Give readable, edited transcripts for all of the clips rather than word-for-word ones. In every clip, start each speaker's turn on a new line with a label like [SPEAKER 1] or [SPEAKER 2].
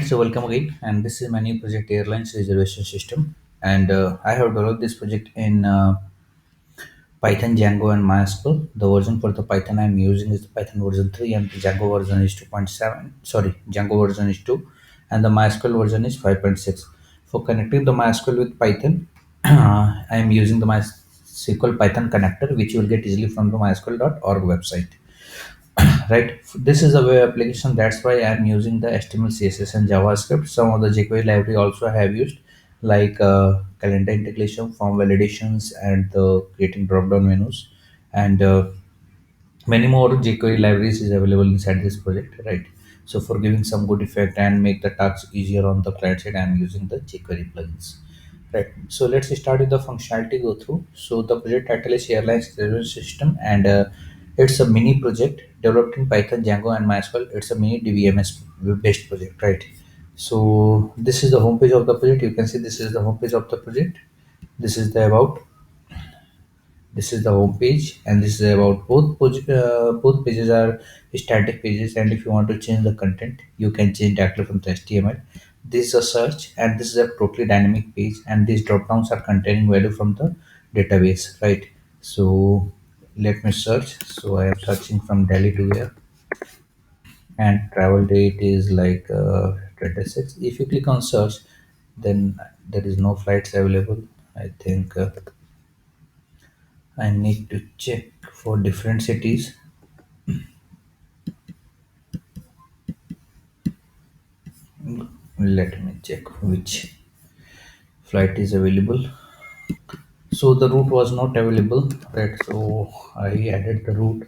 [SPEAKER 1] So welcome again, and this is my new project, Airlines Reservation System, and I have developed this project in Python, Django, and MySQL. The version for the Python I'm using is the Python version 3, and the Django version is 2.7. Sorry, Django version is 2, and the MySQL version is 5.6. For connecting the MySQL with Python, I am using the MySQL Python connector, which you will get easily from the mysql.org website. Right, this is a web application, that's why I'm using the HTML, CSS, and JavaScript. Some of the jQuery library also I have used, like calendar integration, form validations, and the creating drop down menus, and many more jQuery libraries is available inside this project, right? So for giving some good effect and make the tasks easier on the client side, I'm using the jQuery plugins, right? So let's start with the functionality go through. So the project title is Airlines Reservation System, and it's a mini project developed in Python, Django, and MySQL. It's a mini DVMS based project, right? So this is the homepage of the project. You can see this is the homepage of the project. This is the about, this is the home page, and this is about both pages are static pages, and if you want to change the content, you can change directly from the HTML. This is a search, and this is a totally dynamic page, and these drop downs are containing value from the database, right? So let me search. So I am searching from Delhi to here, and travel date is like 26. If you click on search, then there is no flights available. I think I need to check for different cities. Let me check which flight is available. So the route was not available, right? So I added the route.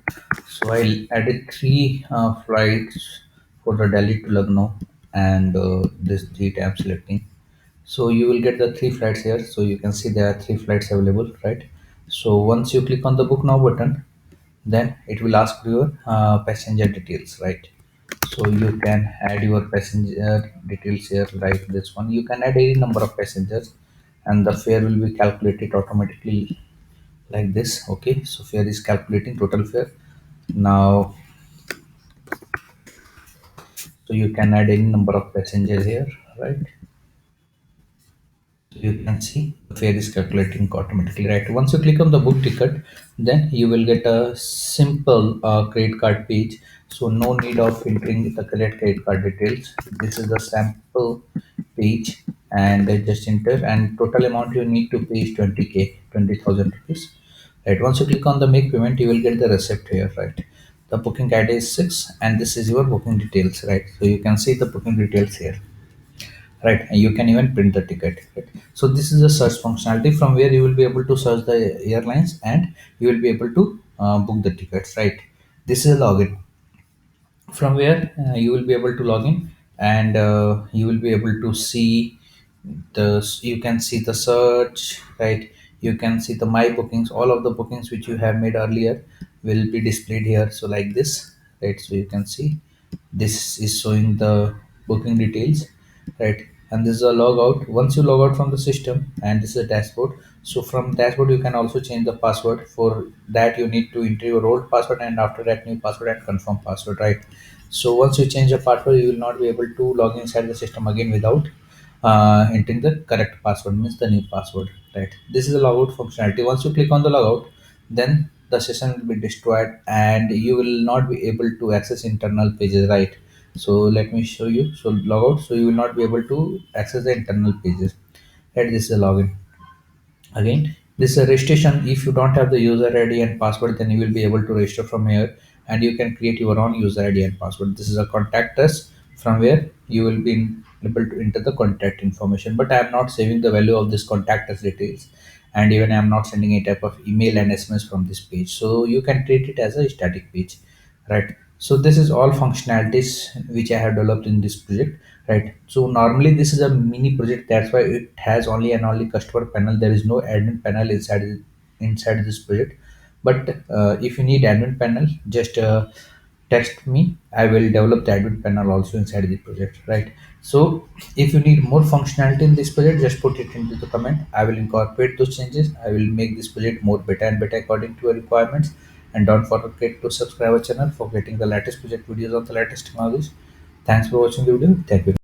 [SPEAKER 1] So I added three flights for the Delhi to Lucknow, and this three I'm selecting. So you will get the three flights here. So you can see there are three flights available, right? So once you click on the book now button, then it will ask for your passenger details, right? So you can add your passenger details here, like this one. You can add any number of passengers, and the fare will be calculated automatically like this. Okay, so fare is calculating total fare now. So you can add any number of passengers here, right? So you can see the fare is calculating automatically, right? Once you click on the book ticket, then you will get a simple credit card page. So no need of entering the correct credit card details. This is the sample page, and just enter, and total amount you need to pay is 20k, 20,000 rupees. Right. Once you click on the make payment, you will get the receipt here, right? The booking ID is 6, and this is your booking details, right? So you can see the booking details here, right? And you can even print the ticket, right? So this is a search functionality from where you will be able to search the airlines, and you will be able to book the tickets, right? This is a login from where you will be able to log in, and you will be able to see the, you can see the search, right? You can see the my bookings, all of the bookings which you have made earlier will be displayed here, so like this, right? So you can see this is showing the booking details, right? And this is a log out. Once you log out from the system, and this is a dashboard. So from dashboard you can also change the password. For that you need to enter your old password, and after that new password and confirm password, right? So once you change the password, you will not be able to log inside the system again without entering the correct password, means the new password, right? This is a logout functionality. Once you click on the logout, then the session will be destroyed, and you will not be able to access internal pages, right? So let me show you. So logout, so you will not be able to access the internal pages, right? This is a login. Again, this is a registration. If you don't have the user ID and password, then you will be able to register from here, and you can create your own user ID and password. This is a contact us, from where you will be able to enter the contact information. But I am not saving the value of this contact us details, and even I am not sending a type of email and SMS from this page. So you can treat it as a static page, right? So this is all functionalities which I have developed in this project, right? So normally this is a mini project, that's why it has only and only customer panel. There is no admin panel inside this project. But if you need admin panel, just text me. I will develop the admin panel also inside the project, right? So if you need more functionality in this project, just put it into the comment. I will incorporate those changes. I will make this project more better and better according to your requirements. And don't forget to subscribe our channel for getting the latest project videos on the latest technologies. Thanks for watching the video. Thank you.